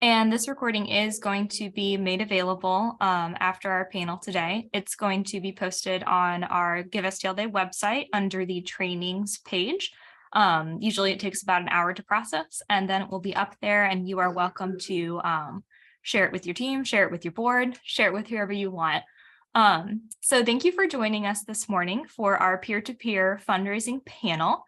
And this recording is going to be made available after our panel today. It's going to be posted on our Give STL Day website under the trainings page. Usually it takes about an hour to process, and then it will be up there, and you are welcome to share it with your team, share it with your board, share it with whoever you want. So thank you for joining us this morning for our peer-to-peer fundraising panel.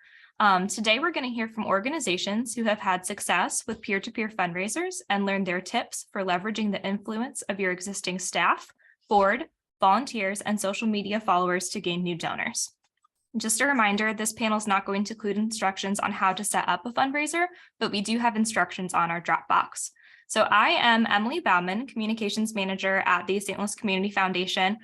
Today, we're going to hear from organizations who have had success with peer-to-peer fundraisers and learn their tips for leveraging the influence of your existing staff, board, volunteers, and social media followers to gain new donors. Just a reminder, this panel is not going to include instructions on how to set up a fundraiser, but we do have instructions on our Dropbox. So I am Emily Baumann, Communications Manager at the St. Louis Community Foundation.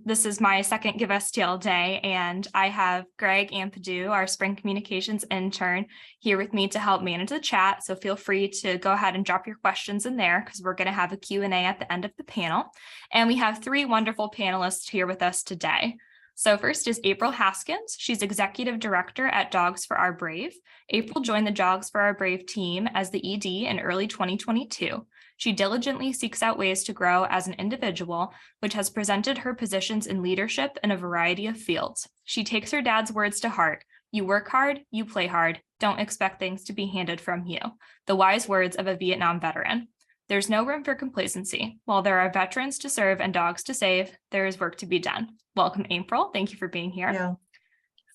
This is my second Give STL Day, and I have Greg Ampadu, our Spring Communications intern, here with me to help manage the chat. So feel free to go ahead and drop your questions in there because we're going to have a Q&A at the end of the panel. And we have three wonderful panelists here with us today. So first is April Haskins. She's Executive Director at Dogs for Our Brave. April joined the Dogs for Our Brave team as the ED in early 2022. She diligently seeks out ways to grow as an individual, which has presented her positions in leadership in a variety of fields. She takes her dad's words to heart. You work hard, you play hard. Don't expect things to be handed from you. The wise words of a Vietnam veteran. There's no room for complacency. While there are veterans to serve and dogs to save, there is work to be done. Welcome, April. Thank you for being here. Yeah.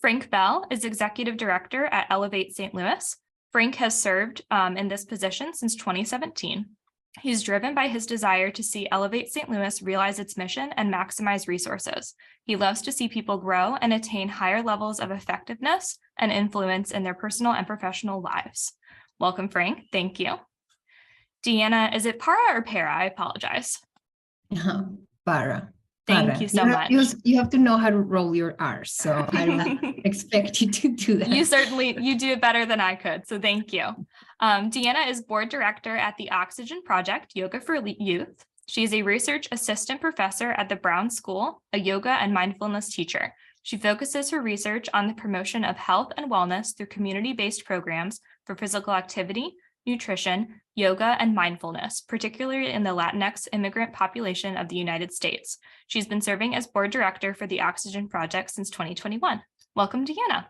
Frank Bell is Executive Director at Elevate St. Louis. Frank has served in this position since 2017. He's driven by his desire to see Elevate St. Louis realize its mission and maximize resources. He loves to see people grow and attain higher levels of effectiveness and influence in their personal and professional lives. Welcome, Frank. Thank you. Deanna, is it Parra or Parra? I apologize. Parra. Thank you so much. You have to know how to roll your R's, so I don't expect you to do that. You do it better than I could, so thank you. Deanna is Board Director at the Oxygen Project, Yoga for Youth. She is a research assistant professor at the Brown School, a yoga and mindfulness teacher. She focuses her research on the promotion of health and wellness through community-based programs for physical activity, nutrition, yoga, and mindfulness, particularly in the Latinx immigrant population of the United States. She's been serving as board director for the Oxygen Project since 2021. Welcome, Deanna.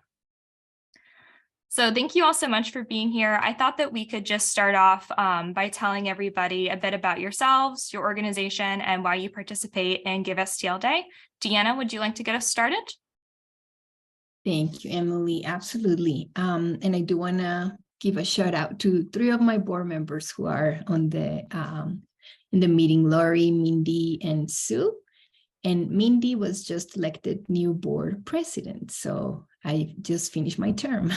So thank you all so much for being here. I thought that we could just start off by telling everybody a bit about yourselves, your organization, and why you participate in Give STL Day. Deanna, would you like to get us started? Thank you, Emily. Absolutely. And I do want to give a shout out to three of my board members who are on the in the meeting, Lori, Mindy, and Sue. And Mindy was just elected new board president. So I just finished my term.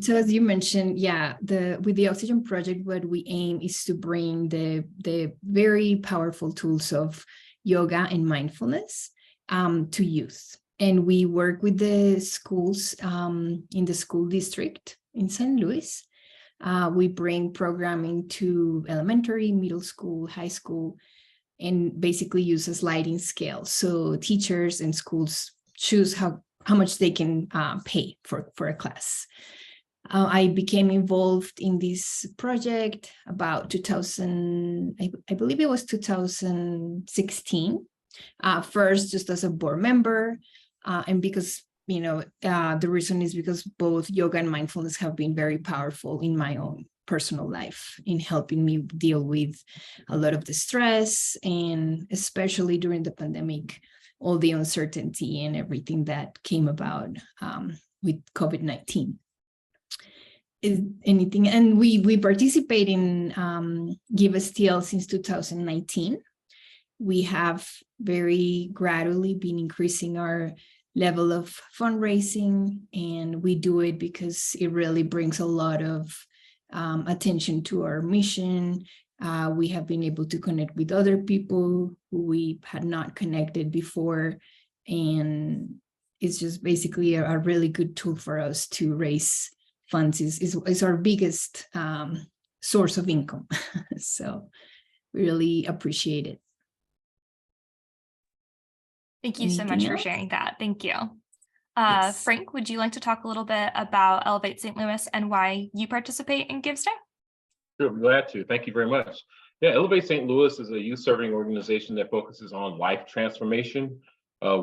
So as you mentioned, with the Oxygen Project, what we aim is to bring the very powerful tools of yoga and mindfulness to youth. And we work with the schools in the school district in St. Louis. We bring programming to elementary, middle school, high school, and basically use a sliding scale. So teachers and schools choose how much they can pay for a class. I became involved in this project about 2000, I believe it was 2016. First, just as a board member, and because the reason is because both yoga and mindfulness have been very powerful in my own personal life in helping me deal with a lot of the stress, and especially during the pandemic, all the uncertainty and everything that came about with COVID-19. And we participate in Give STL since 2019. We have very gradually been increasing our level of fundraising, and we do it because it really brings a lot of attention to our mission. We have been able to connect with other people who we had not connected before, and it's just basically a really good tool for us to raise funds. Is our biggest source of income. So we really appreciate it. Thank you so much for sharing that. Thank you. Yes. Frank, would you like to talk a little bit about Elevate St. Louis and why you participate in Give Day? Sure, I'm glad to. Thank you very much. Yeah, Elevate St. Louis is a youth serving organization that focuses on life transformation.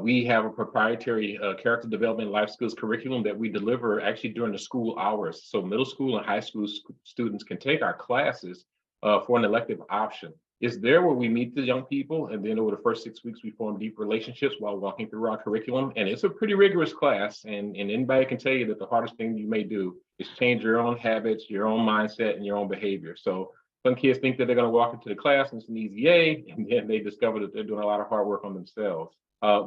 We have a proprietary character development life skills curriculum that we deliver actually during the school hours. So middle school and high school students can take our classes for an elective option. It's there where we meet the young people, and then over the first 6 weeks, we form deep relationships while walking through our curriculum. And it's a pretty rigorous class, and anybody can tell you that the hardest thing you may do is change your own habits, your own mindset, and your own behavior. So some kids think that they're going to walk into the class and it's an easy A, and then they discover that they're doing a lot of hard work on themselves.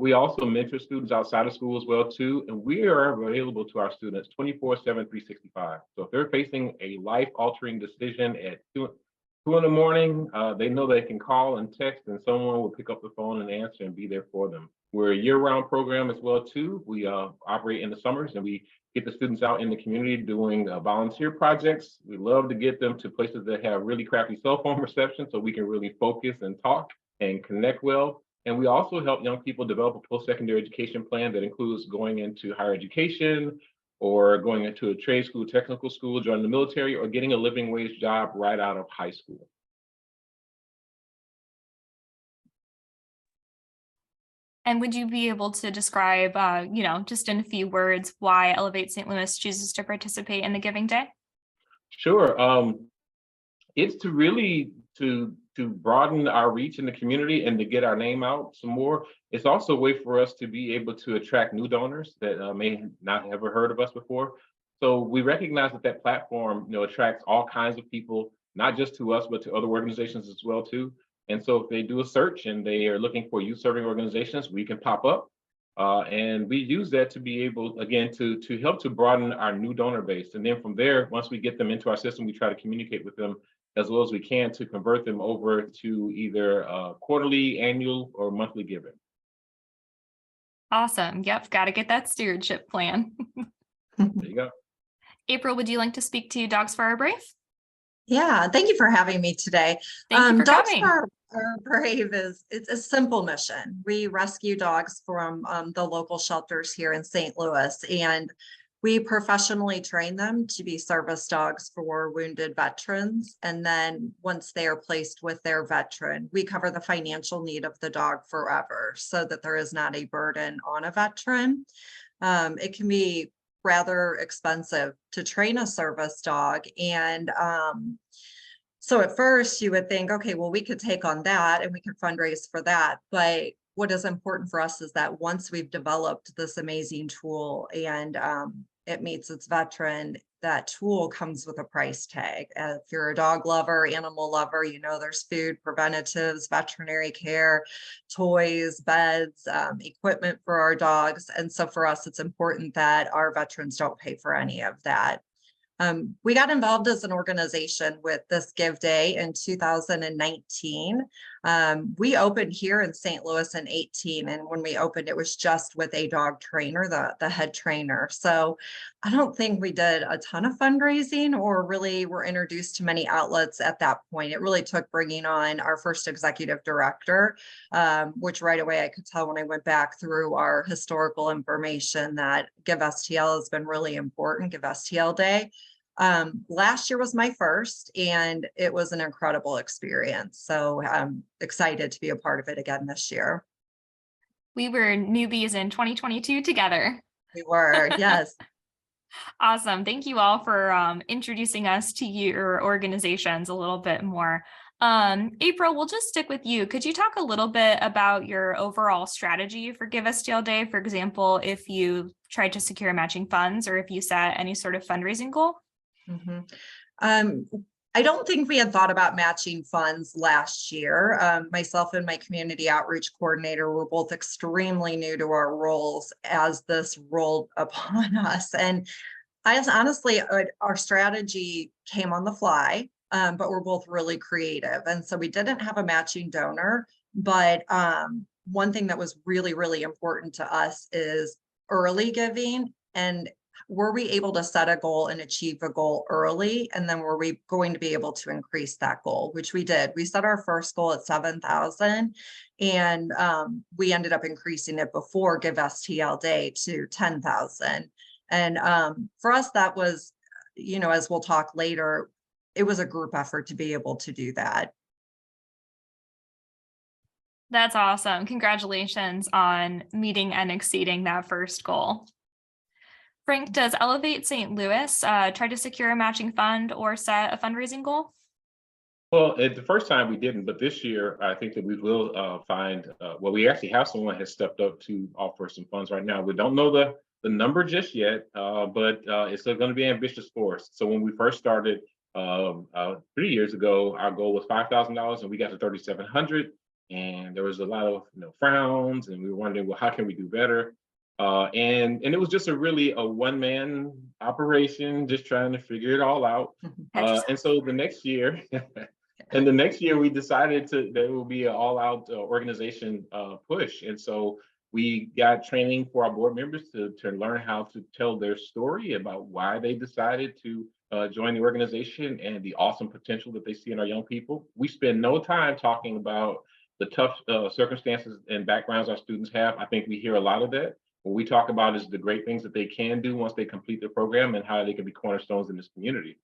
We also mentor students outside of school as well too, and we are available to our students 24/7, 365. So if they're facing a life-altering decision at 2 in the morning, they know they can call and text, and someone will pick up the phone and answer and be there for them. We're a year-round program as well too. We operate in the summers, and we get the students out in the community doing volunteer projects. We love to get them to places that have really crappy cell phone reception so we can really focus and talk and connect well. And we also help young people develop a post-secondary education plan that includes going into higher education or going into a trade school, technical school, joining the military, or getting a living wage job right out of high school. And would you be able to describe, just in a few words, why Elevate St. Louis chooses to participate in the Giving Day? Sure. It's to really to broaden our reach in the community and to get our name out some more. It's also a way for us to be able to attract new donors that may not have ever heard of us before. So we recognize that that platform, attracts all kinds of people, not just to us, but to other organizations as well too. And so if they do a search and they are looking for youth serving organizations, we can pop up. And we use that to be able, again, to help to broaden our new donor base. And then from there, once we get them into our system, we try to communicate with them as well as we can to convert them over to either quarterly, annual, or monthly giving. Awesome. Yep. Got to get that stewardship plan. There you go. April, would you like to speak to Dogs for Our Brave? Yeah, thank you for having me today. Thank you for Dogs coming. for Our Brave it's a simple mission. We rescue dogs from the local shelters here in St. Louis, and we professionally train them to be service dogs for wounded veterans. And then once they are placed with their veteran, we cover the financial need of the dog forever so that there is not a burden on a veteran. It can be rather expensive to train a service dog. And so at first you would think, okay, well, we could take on that and we could fundraise for that. But what is important for us is that once we've developed this amazing tool and it meets its veteran, that tool comes with a price tag. If you're a dog lover, animal lover, there's food, preventatives, veterinary care, toys, beds, equipment for our dogs. And so for us, it's important that our veterans don't pay for any of that. We got involved as an organization with this Give Day in 2019. We opened here in St. Louis in 2018, and when we opened, it was just with a dog trainer, the head trainer. So I don't think we did a ton of fundraising or really were introduced to many outlets at that point. It really took bringing on our first executive director, which right away I could tell when I went back through our historical information that Give STL has been really important, Give STL Day. Last year was my first, and it was an incredible experience. So I'm excited to be a part of it again this year. We were newbies in 2022 together. We were, yes. Awesome. Thank you all for introducing us to your organizations a little bit more. April, we'll just stick with you. Could you talk a little bit about your overall strategy for Give STL Day? For example, if you tried to secure matching funds or if you set any sort of fundraising goal? I don't think we had thought about matching funds last year. Myself and my community outreach coordinator were both extremely new to our roles as this rolled upon us. And honestly, our strategy came on the fly, but we're both really creative. And so we didn't have a matching donor, but one thing that was really, really important to us is early giving. And were we able to set a goal and achieve a goal early? And then were we going to be able to increase that goal, which we did. We set our first goal at 7,000 and we ended up increasing it before Give STL Day to 10,000. And for us, that was, as we'll talk later, it was a group effort to be able to do that. That's awesome. Congratulations on meeting and exceeding that first goal. Frank, does Elevate St. Louis try to secure a matching fund or set a fundraising goal? Well, at the first time we didn't, but this year I think that we will find, well, we actually have someone has stepped up to offer some funds right now. We don't know the number just yet, but it's going to be ambitious for us. So when we first started 3 years ago, our goal was $5,000 and we got to 3,700. And there was a lot of frowns, and we were wondering, well, how can we do better? And it was just a one-man operation, just trying to figure it all out. And so the next year, we decided that it will be an all-out organization push. And so we got training for our board members to learn how to tell their story about why they decided to join the organization and the awesome potential that they see in our young people. We spend no time talking about the tough circumstances and backgrounds our students have. I think we hear a lot of that. What we talk about is the great things that they can do once they complete the program and how they can be cornerstones in this community.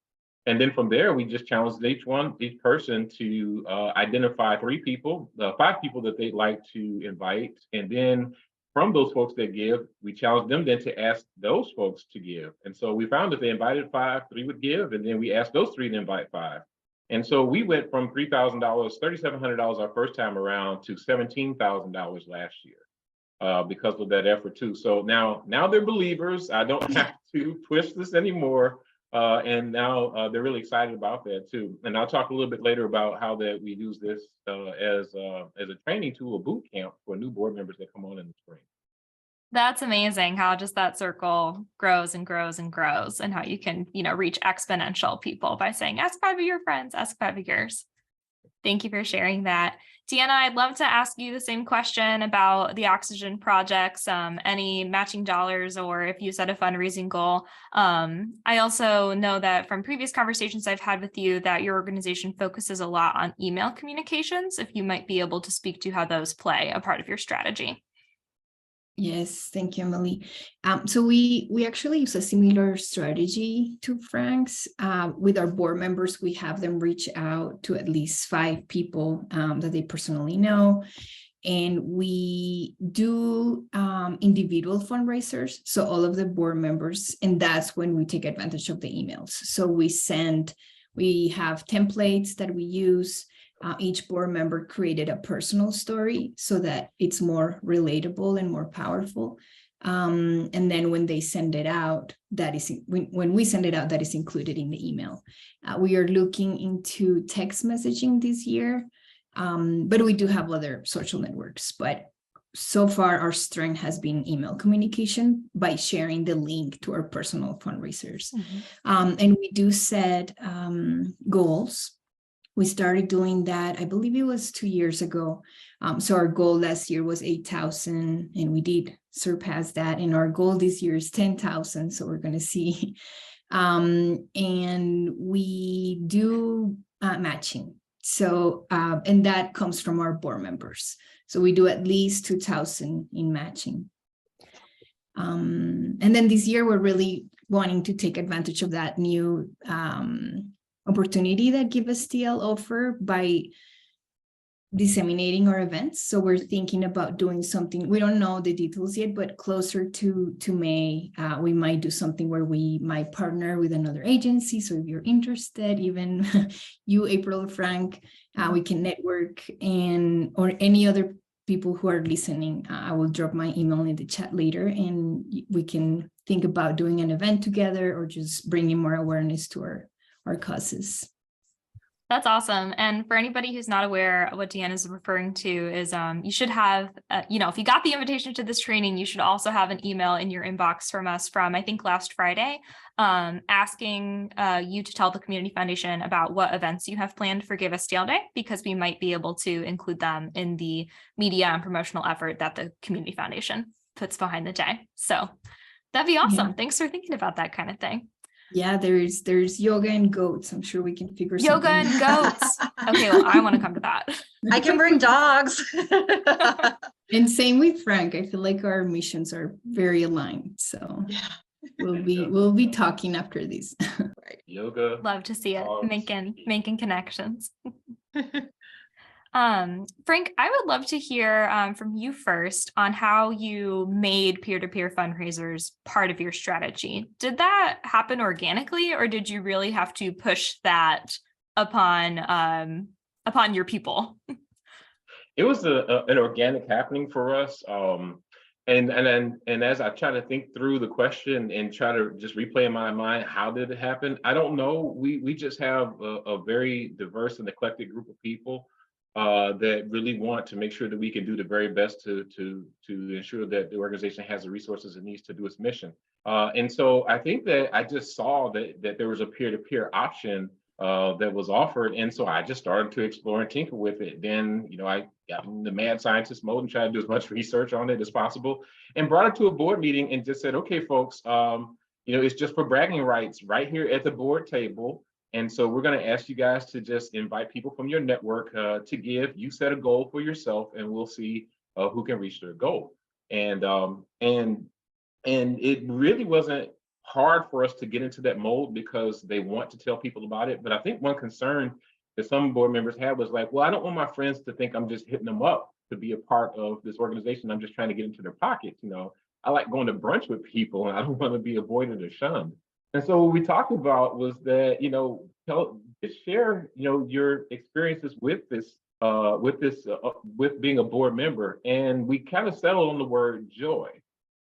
And then from there, we just challenged each person to identify 5 people that they'd like to invite. And then from those folks that give, we challenged them then to ask those folks to give. And so we found that they invited 5, 3 would give, and then we asked those 3 to invite 5. And so we went from $3,000, $3,700 our first time around to $17,000 last year because of that effort too. So now they're believers. I don't have to push this anymore. And now they're really excited about that too. And I'll talk a little bit later about how that we use this as a training tool, a boot camp for new board members that come on in the spring. That's amazing how just that circle grows and grows and grows, and how you can, reach exponential people by saying, ask 5 of your friends, ask 5 of yours. Thank you for sharing that. Deanna, I'd love to ask you the same question about the Oxygen projects, any matching dollars, or if you set a fundraising goal. I also know that from previous conversations I've had with you that your organization focuses a lot on email communications, if you might be able to speak to how those play a part of your strategy. Yes, thank you, Emily. So we actually use a similar strategy to Frank's. With our board members, we have them reach out to at least 5 people that they personally know. And we do individual fundraisers. So all of the board members, and that's when we take advantage of the emails. So we have templates that we use. Each board member created a personal story so that it's more relatable and more powerful. And then when they send it out, when we send it out, that is included in the email. We are looking into text messaging this year, but we do have other social networks. But so far, our strength has been email communication by sharing the link to our personal fundraisers. Mm-hmm. And we do set goals. We started doing that, I believe it was 2 years ago. So our goal last year was 8,000, and we did surpass that. And our goal this year is 10,000. So we're going to see. And we do matching. So, and that comes from our board members. So we do at least 2,000 in matching. And then this year, we're really wanting to take advantage of that new opportunity that Give STL offer by disseminating our events. So we're thinking about doing something. We don't know the details yet, but closer to May, we might do something where we might partner with another agency. So if you're interested, even you, April, Frank, we can network, or any other people who are listening. I will drop my email in the chat later, and we can think about doing an event together or just bringing more awareness to our causes. That's awesome. And for anybody who's not aware, what Deanna is referring to is you should have, if you got the invitation to this training, you should also have an email in your inbox from us from, I think, last Friday, asking you to tell the Community Foundation about what events you have planned for Give STL Day, because we might be able to include them in the media and promotional effort that the Community Foundation puts behind the day. So that'd be awesome. Yeah. Thanks for thinking about that kind of thing. Yeah, there's yoga and goats. I'm sure we can figure yoga something. And goats. Okay, well, I want to come to that. I can bring dogs. And same with Frank. I feel like our missions are very aligned. So yeah. we'll be talking after this. yoga. Love to see it, dogs. making connections. Frank, I would love to hear from you first on how you made peer-to-peer fundraisers part of your strategy. Did that happen organically, or did you really have to push that upon your people? It was an organic happening for us. And as I try to think through the question and try to just replay in my mind, how did it happen? I don't know. We just have a very diverse and eclectic group of people that really want to make sure that we can do the very best to ensure that the organization has the resources it needs to do its mission. And so I think that I just saw that there was a peer-to-peer option that was offered. And so I just started to explore and tinker with it. Then, I got in the mad scientist mode and tried to do as much research on it as possible and brought it to a board meeting and just said, okay, folks, it's just for bragging rights right here at the board table. And so we're going to ask you guys to just invite people from your network to give. You set a goal for yourself, and we'll see who can reach their goal. And it really wasn't hard for us to get into that mold because they want to tell people about it. But I think one concern that some board members had was like, well, I don't want my friends to think I'm just hitting them up to be a part of this organization. I'm just trying to get into their pockets. I like going to brunch with people, and I don't want to be avoided or shunned. And so what we talked about was that, just share, your experiences with this, with being a board member. And we kind of settled on the word joy,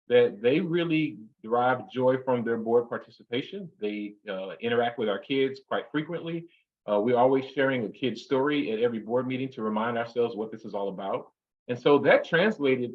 that they really derive joy from their board participation. They interact with our kids quite frequently. We're always sharing a kid's story at every board meeting to remind ourselves what this is all about. And so that translated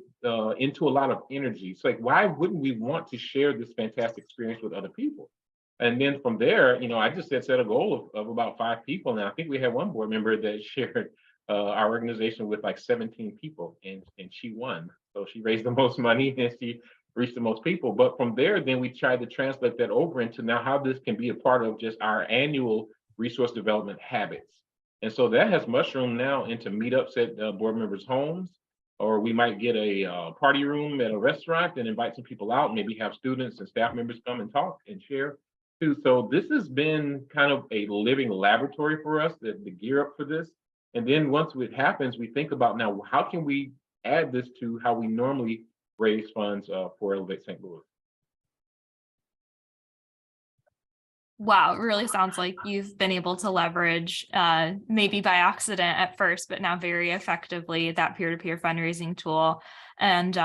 into a lot of energy. It's like, why wouldn't we want to share this fantastic experience with other people? And then from there, I just set a goal of about 5 people. And I think we had one board member that shared our organization with like 17 people, and she won. So she raised the most money and she reached the most people. But from there, then we tried to translate that over into now how this can be a part of just our annual resource development habits. And so that has mushroomed now into meetups at board members' homes, or we might get a party room at a restaurant and invite some people out, maybe have students and staff members come and talk and share too. So this has been kind of a living laboratory for us, the gear up for this. And then once it happens, we think about now, how can we add this to how we normally raise funds for Elevate St. Louis? Wow, it really sounds like you've been able to leverage, maybe by accident at first, but now very effectively, that peer-to-peer fundraising tool, and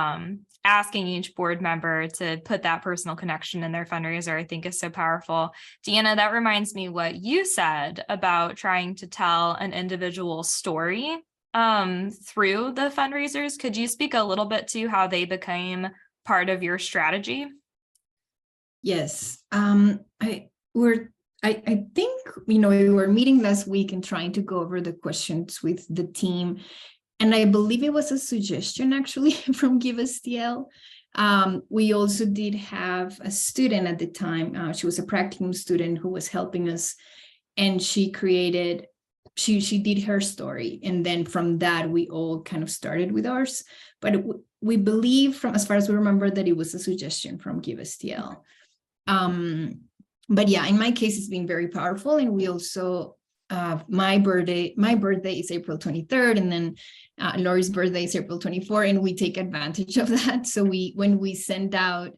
asking each board member to put that personal connection in their fundraiser, I think is so powerful. Deanna, that reminds me what you said about trying to tell an individual story through the fundraisers. Could you speak a little bit to how they became part of your strategy? Yes. I think, we were meeting last week and trying to go over the questions with the team. And I believe it was a suggestion actually from Give STL. We also did have a student at the time. She was a practicum student who was helping us, and she did her story. And then from that, we all kind of started with ours. But we believe, from as far as we remember, that it was a suggestion from Give STL. But yeah, in my case, it's been very powerful. And we also, my birthday is April 23rd, and then Lori's birthday is April 24th, and we take advantage of that. So when we send out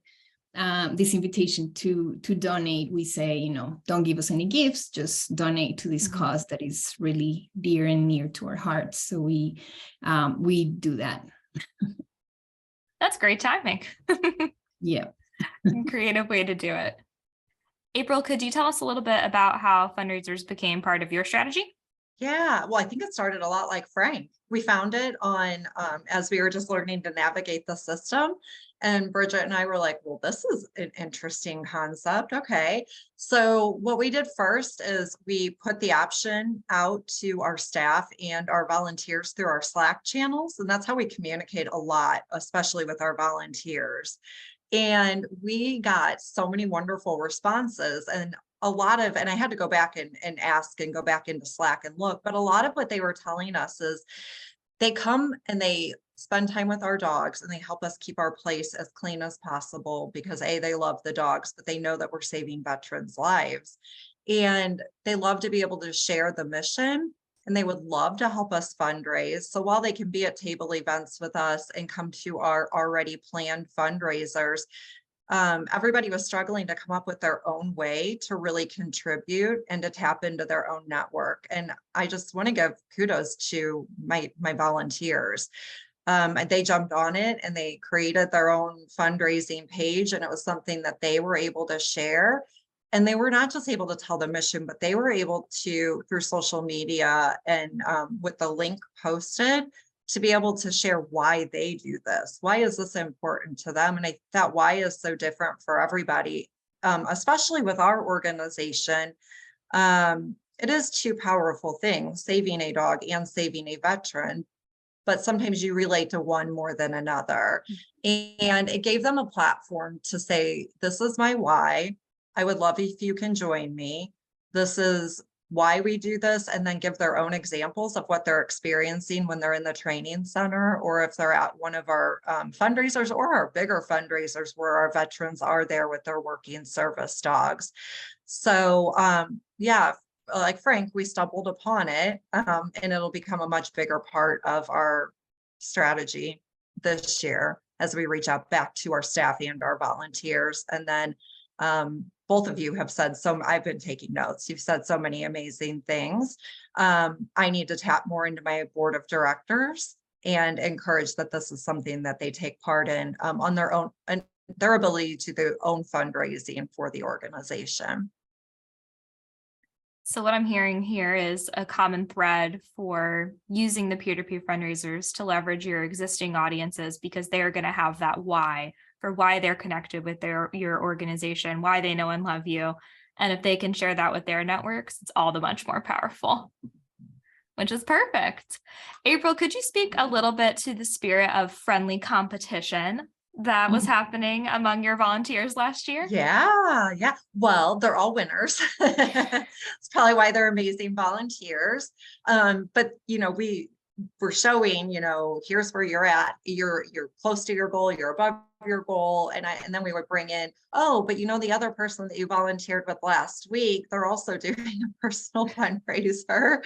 this invitation to donate, we say, don't give us any gifts, just donate to this cause that is really dear and near to our hearts. So we do that. That's great timing. Yeah. Creative way to do it. April, could you tell us a little bit about how fundraisers became part of your strategy? Yeah, well, I think it started a lot like Frank. We found it on, as we were just learning to navigate the system. And Bridget and I were like, well, this is an interesting concept. Okay. So what we did first is we put the option out to our staff and our volunteers through our Slack channels. And that's how we communicate a lot, especially with our volunteers. And we got so many wonderful responses, and a lot of, and I had to go back and ask and go back into Slack and look, but a lot of what they were telling us is they come and they spend time with our dogs and they help us keep our place as clean as possible because they love the dogs, but they know that we're saving veterans' lives. And they love to be able to share the mission, and they would love to help us fundraise. So while they can be at table events with us and come to our already planned fundraisers, everybody was struggling to come up with their own way to really contribute and to tap into their own network. And I just want to give kudos to my volunteers. They jumped on it and they created their own fundraising page, and it was something that they were able to share. And they were not just able to tell the mission, but they were able to, through social media and with the link posted, to be able to share why they do this. Why is this important to them? And that why is so different for everybody, especially with our organization. It is two powerful things, saving a dog and saving a veteran, but sometimes you relate to one more than another. And it gave them a platform to say, this is my why. I would love if you can join me. This is why we do this, and then give their own examples of what they're experiencing when they're in the training center, or if they're at one of our fundraisers or our bigger fundraisers where our veterans are there with their working service dogs. So yeah, like Frank, we stumbled upon it, and it'll become a much bigger part of our strategy this year as we reach out back to our staff and our volunteers. And then both of you have said I've been taking notes. You've said so many amazing things. I need to tap more into my board of directors and encourage that this is something that they take part in on their own, and their ability to their own fundraising for the organization. So what I'm hearing here is a common thread for using the peer-to-peer fundraisers to leverage your existing audiences, because they're going to have that why for why they're connected with your organization, why they know and love you. And if they can share that with their networks, it's all the much more powerful, which is perfect. April, could you speak a little bit to the spirit of friendly competition that was happening among your volunteers last year? Yeah. Well, they're all winners. It's probably why they're amazing volunteers. But we're showing, here's where you're at. You're close to your goal. You're above your goal. And then we would bring in, but the other person that you volunteered with last week, they're also doing a personal fundraiser,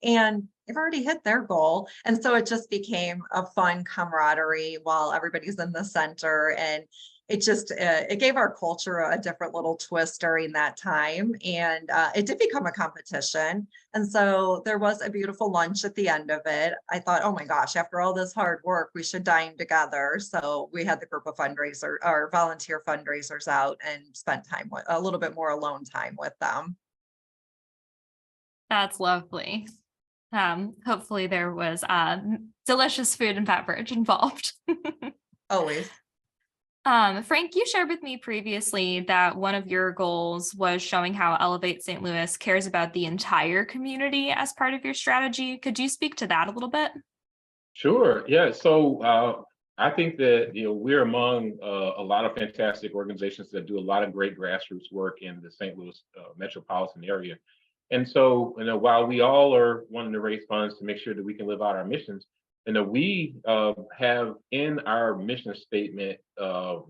and they've already hit their goal. And so it just became a fun camaraderie while everybody's in the center. And it just, it gave our culture a different little twist during that time. And it did become a competition. And so there was a beautiful lunch at the end of it. I thought, oh my gosh, after all this hard work, we should dine together. So we had the group of volunteer fundraisers out and spent time with a little bit more alone time with them. That's lovely. Hopefully there was delicious food and beverage involved. Always. Frank, you shared with me previously that one of your goals was showing how Elevate St. Louis cares about the entire community as part of your strategy. Could you speak to that a little bit? Sure. Yeah. So I think that we're among a lot of fantastic organizations that do a lot of great grassroots work in the St. Louis metropolitan area. And so, while we all are wanting to raise funds to make sure that we can live out our missions, we have in our mission statement a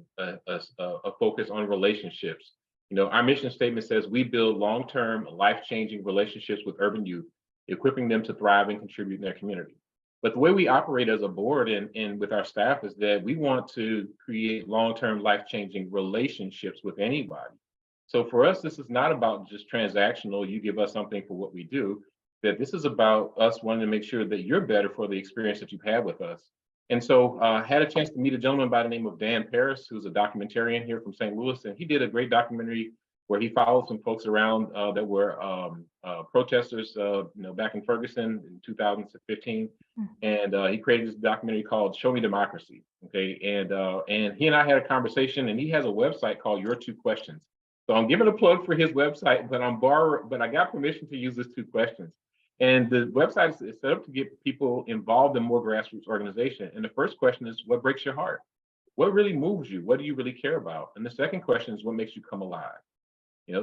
focus on relationships. Our mission statement says we build long-term, life-changing relationships with urban youth, equipping them to thrive and contribute in their community. But the way we operate as a board and with our staff is that we want to create long-term, life-changing relationships with anybody. So for us, this is not about just transactional, you give us something for what we do. That this is about us wanting to make sure that you're better for the experience that you've had with us. And so I had a chance to meet a gentleman by the name of Dan Paris, who's a documentarian here from St. Louis. And he did a great documentary where he followed some folks around that were protesters, back in Ferguson in 2015. And he created this documentary called Show Me Democracy. Okay. And he and I had a conversation, and he has a website called Your Two Questions. So I'm giving a plug for his website, but I got permission to use his 2 questions. And the website is set up to get people involved in more grassroots organization. And the first question is, what breaks your heart? What really moves you? What do you really care about? And the second question is, what makes you come alive?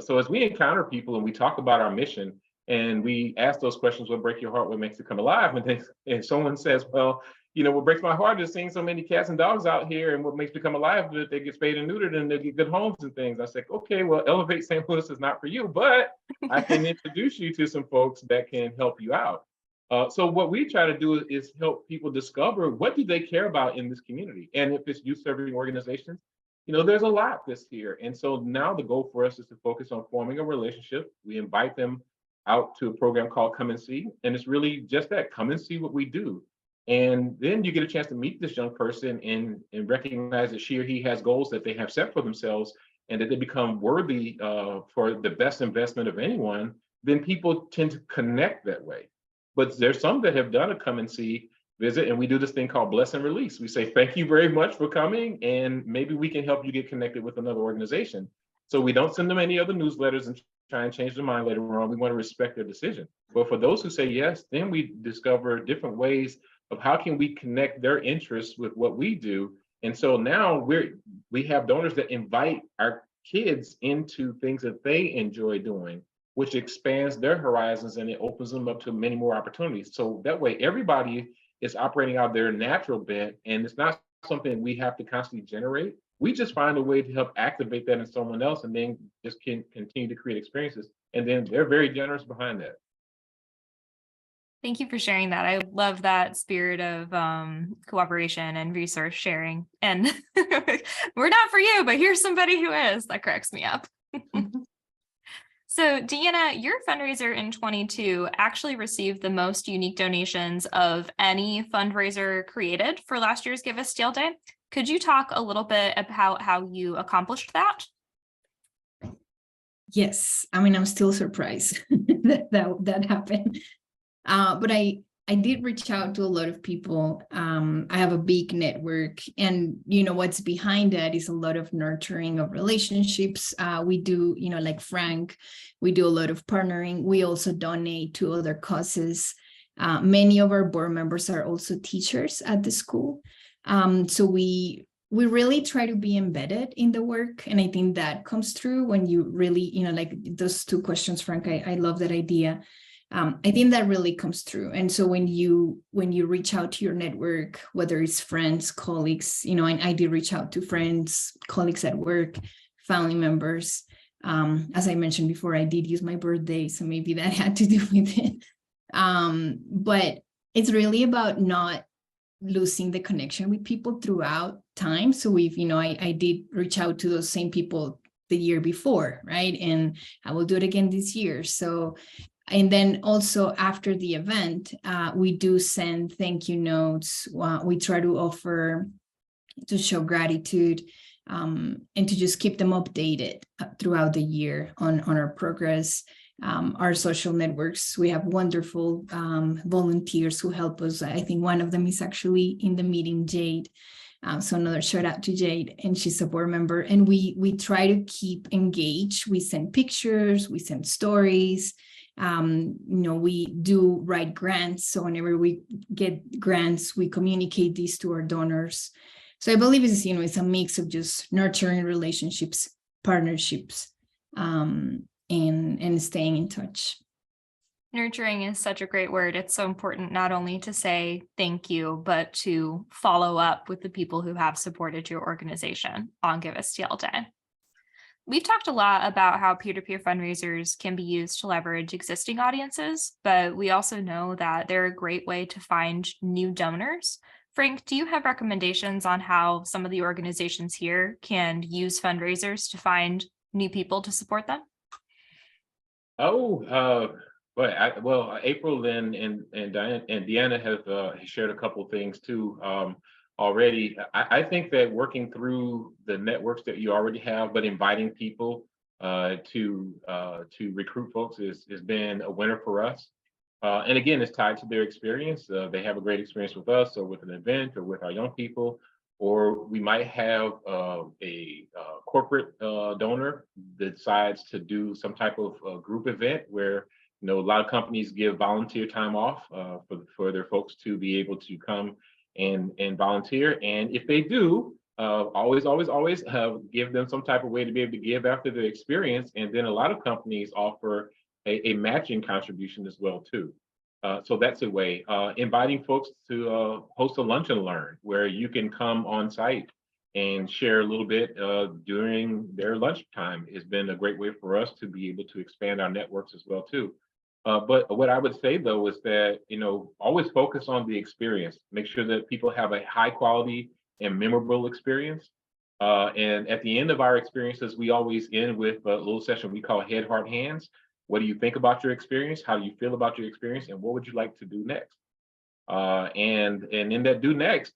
So as we encounter people and we talk about our mission, And we ask those questions: what breaks your heart? What makes it come alive? And someone says, well, what breaks my heart is seeing so many cats and dogs out here, and what makes me come alive is that they get spayed and neutered and they get good homes and things. I said, okay, well, Elevate St. Louis is not for you, but I can introduce you to some folks that can help you out. So what we try to do is help people discover what do they care about in this community. And if it's youth serving organizations, there's a lot this here. And so now the goal for us is to focus on forming a relationship. We invite them out to a program called Come and See. And it's really just that: come and see what we do. And then you get a chance to meet this young person and recognize that she or he has goals that they have set for themselves, and that they become worthy for the best investment of anyone. Then people tend to connect that way. But there's some that have done a Come and See visit, and we do this thing called bless and release. We say, thank you very much for coming, and maybe we can help you get connected with another organization. So we don't send them any other newsletters and try and change their mind later on. We want to respect their decision. But for those who say yes, then we discover different ways of how can we connect their interests with what we do. And so now we have donors that invite our kids into things that they enjoy doing, which expands their horizons and it opens them up to many more opportunities. So that way, everybody is operating out their natural bent, and it's not something we have to constantly generate. We just find a way to help activate that in someone else, and then just can continue to create experiences. And then they're very generous behind that. Thank you for sharing that. I love that spirit of cooperation and resource sharing. And we're not for you, but here's somebody who is. That cracks me up. So Deanna, your fundraiser in 22 actually received the most unique donations of any fundraiser created for last year's Give a STL Day. Could you talk a little bit about how you accomplished that? Yes, I mean, I'm still surprised that happened. But I did reach out to a lot of people. I have a big network, and what's behind that is a lot of nurturing of relationships. We do, like Frank, we do a lot of partnering. We also donate to other causes. Many of our board members are also teachers at the school. So we really try to be embedded in the work. And I think that comes through when you really, like those two questions, Frank, I love that idea. I think that really comes through. And so when you reach out to your network, whether it's friends, colleagues, I did reach out to friends, colleagues at work, family members. As I mentioned before, I did use my birthday, so maybe that had to do with it. But it's really about not losing the connection with people throughout time. So I did reach out to those same people the year before, right? And I will do it again this year. So, and then also after the event, we do send thank you notes. We try to offer to show gratitude and to just keep them updated throughout the year on our progress. Our social networks, we have wonderful volunteers who help us. I think one of them is actually in the meeting, Jade. So another shout out to Jade, and she's a board member. And we try to keep engaged. We send pictures, we send stories. We do write grants. So whenever we get grants, we communicate these to our donors. So I believe it's a mix of just nurturing relationships, partnerships, and staying in touch. Nurturing is such a great word. It's so important not only to say thank you, but to follow up with the people who have supported your organization on Give a STL Day. We've talked a lot about how peer-to-peer fundraisers can be used to leverage existing audiences, but we also know that they're a great way to find new donors. Frank, do you have recommendations on how some of the organizations here can use fundraisers to find new people to support them? April and Diana and Deanna have shared a couple of things too already. I think that working through the networks that you already have, but inviting people to recruit folks has been a winner for us. And again, it's tied to their experience. They have a great experience with us, or with an event, or with our young people. Or we might have a corporate donor that decides to do some type of group event where a lot of companies give volunteer time off for their folks to be able to come and volunteer. And if they do, always give them some type of way to be able to give after the experience. And then a lot of companies offer a matching contribution as well too. So that's a way. Inviting folks to host a lunch and learn where you can come on site and share a little bit during their lunchtime has been a great way for us to be able to expand our networks as well too. But what I would say though is that, always focus on the experience. Make sure that people have a high quality and memorable experience. And at the end of our experiences, we always end with a little session we call Head, Heart, Hands. What do you think about your experience? How do you feel about your experience? And what would you like to do next? And in that do next,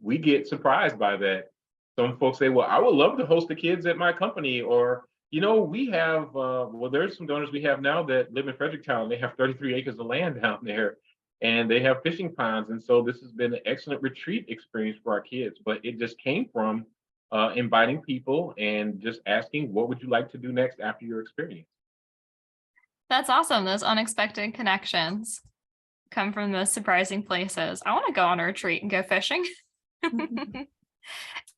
we get surprised by that. Some folks say, well, I would love to host the kids at my company, or we have, there's some donors we have now that live in Fredericktown. They have 33 acres of land down there, and they have fishing ponds. And so this has been an excellent retreat experience for our kids. But it just came from inviting people and just asking, what would you like to do next after your experience? That's awesome. Those unexpected connections come from the most surprising places. I want to go on a retreat and go fishing.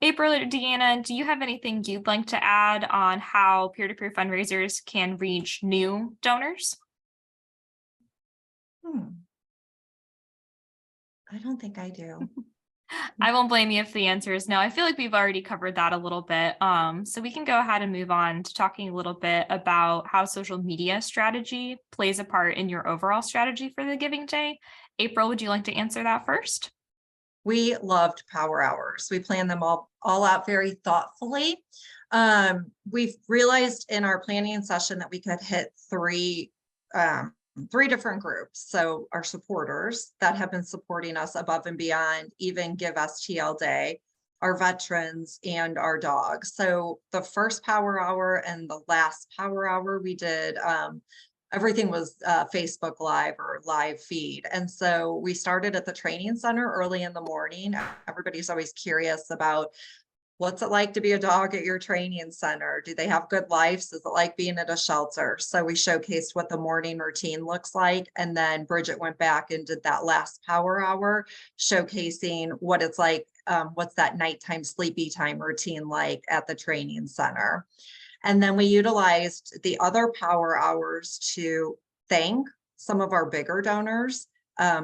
April or Deanna, do you have anything you'd like to add on how peer-to-peer fundraisers can reach new donors? I don't think I do. I won't blame you if the answer is no. I feel like we've already covered that a little bit. So we can go ahead and move on to talking a little bit about how social media strategy plays a part in your overall strategy for the Giving Day. April, would you like to answer that first? We loved power hours. We planned them all out very thoughtfully. We've realized in our planning session that we could hit three different groups. So our supporters that have been supporting us above and beyond, even Give STL Day, our veterans, and our dogs. So the first power hour and the last power hour we did, everything was Facebook Live or live feed. And so we started at the training center early in the morning. Everybody's always curious about what's it like to be a dog at your training center? Do they have good lives? Is it like being at a shelter? So we showcased what the morning routine looks like. And then Bridget went back and did that last power hour, showcasing what it's like, what's that nighttime sleepy time routine like at the training center. And then we utilized the other power hours to thank some of our bigger donors.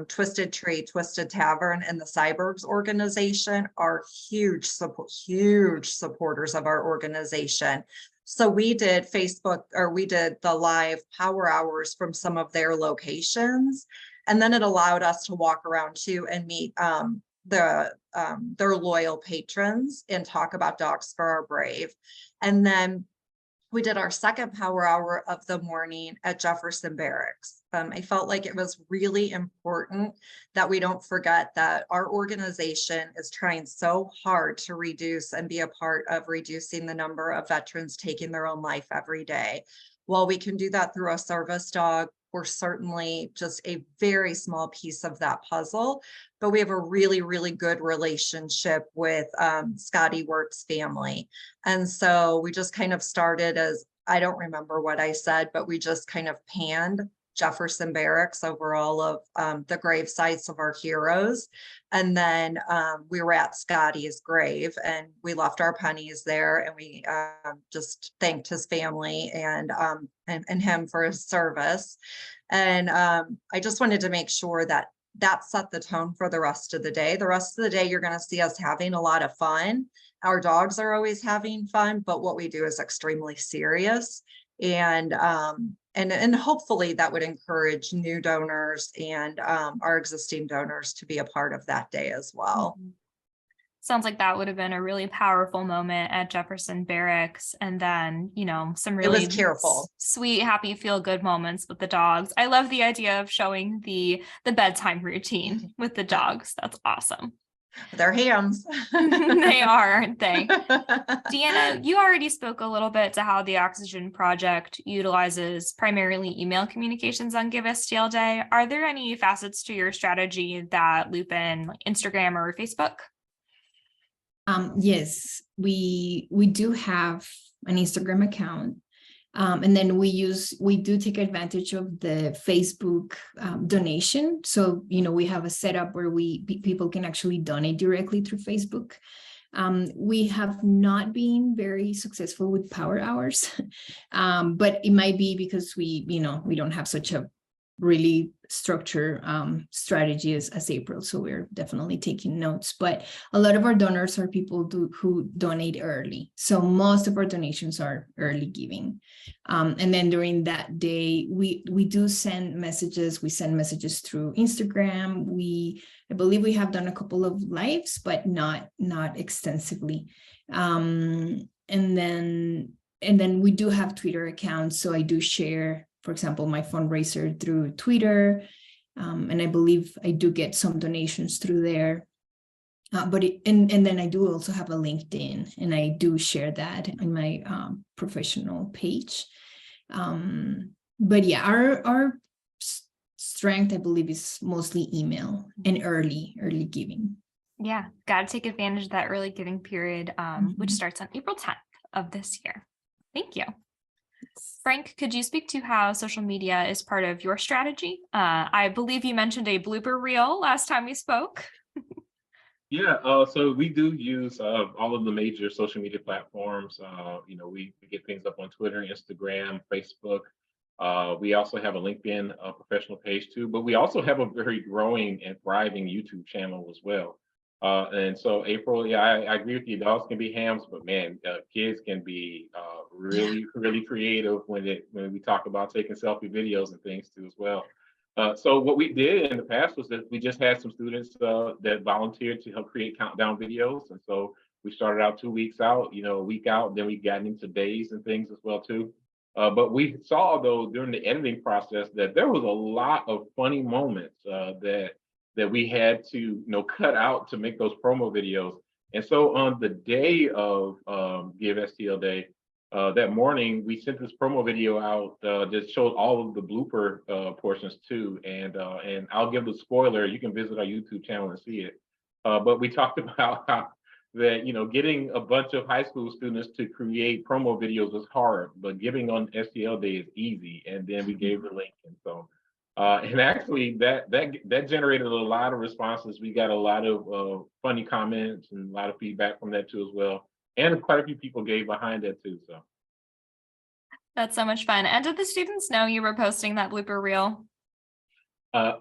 Twisted Tree, Twisted Tavern, and the Cybergs organization are huge supporters of our organization. So we did we did the live power hours from some of their locations. And then it allowed us to walk around too and meet their loyal patrons and talk about Dogs for Our Brave. And then we did our second power hour of the morning at Jefferson Barracks. I felt like it was really important that we don't forget that our organization is trying so hard to reduce and be a part of reducing the number of veterans taking their own life every day. While we can do that through a service dog, we're certainly just a very small piece of that puzzle, but we have a really, really good relationship with Scotty Wirt's family. And so we just kind of started as, I don't remember what I said, but we just kind of panned Jefferson Barracks over all of the grave sites of our heroes. And then we were at Scotty's grave and we left our pennies there and we just thanked his family and him for his service. And I just wanted to make sure that that set the tone for the rest of the day. The rest of the day, you're going to see us having a lot of fun. Our dogs are always having fun, but what we do is extremely serious. And hopefully that would encourage new donors and our existing donors to be a part of that day as well. Sounds like that would have been a really powerful moment at Jefferson Barracks. And then, some really sweet, happy, feel good moments with the dogs. I love the idea of showing the bedtime routine with the dogs. That's awesome. Their hands. They are, aren't they? Deanna, you already spoke a little bit to how the Oxygen Project utilizes primarily email communications on Give STL Day. Are there any facets to your strategy that loop in like Instagram or Facebook? Yes, we do have an Instagram account. And then we do take advantage of the Facebook donation. So, we have a setup where people can actually donate directly through Facebook. We have not been very successful with power hours, but it might be because we don't have such a really structured strategy as April. So we're definitely taking notes, but a lot of our donors are people who donate early. So most of our donations are early giving. And then during that day, we do send messages. We send messages through Instagram. I believe we have done a couple of lives, but not extensively. And then we do have Twitter accounts. So I do share, for example, my fundraiser through Twitter. And I believe I do get some donations through there. And then I do also have a LinkedIn, and I do share that in my professional page. But yeah, our strength, I believe, is mostly email and early giving. Yeah, got to take advantage of that early giving period, which starts on April 10th of this year. Thank you. Frank, could you speak to how social media is part of your strategy? I believe you mentioned a blooper reel last time we spoke. Yeah, so we do use all of the major social media platforms. We get things up on Twitter, Instagram, Facebook. We also have a LinkedIn professional page too, but we also have a very growing and thriving YouTube channel as well. And so April, yeah, I agree with you. Dogs can be hams, but man, kids can be really, really creative when we talk about taking selfie videos and things too as well. So what we did in the past was that we just had some students that volunteered to help create countdown videos. And so we started out 2 weeks out, a week out, then we got into days and things as well too. But we saw though during the editing process that there was a lot of funny moments that we had to cut out to make those promo videos. And so on the day of Give STL Day, that morning, we sent this promo video out that showed all of the blooper portions too. And I'll give the spoiler, you can visit our YouTube channel and see it. But we talked about how that, getting a bunch of high school students to create promo videos was hard, but giving on STL Day is easy. And then we gave the link. And so, and actually that generated a lot of responses. We got a lot of funny comments and a lot of feedback from that too as well. And quite a few people gave behind that too. So that's so much fun. And did the students know you were posting that blooper reel?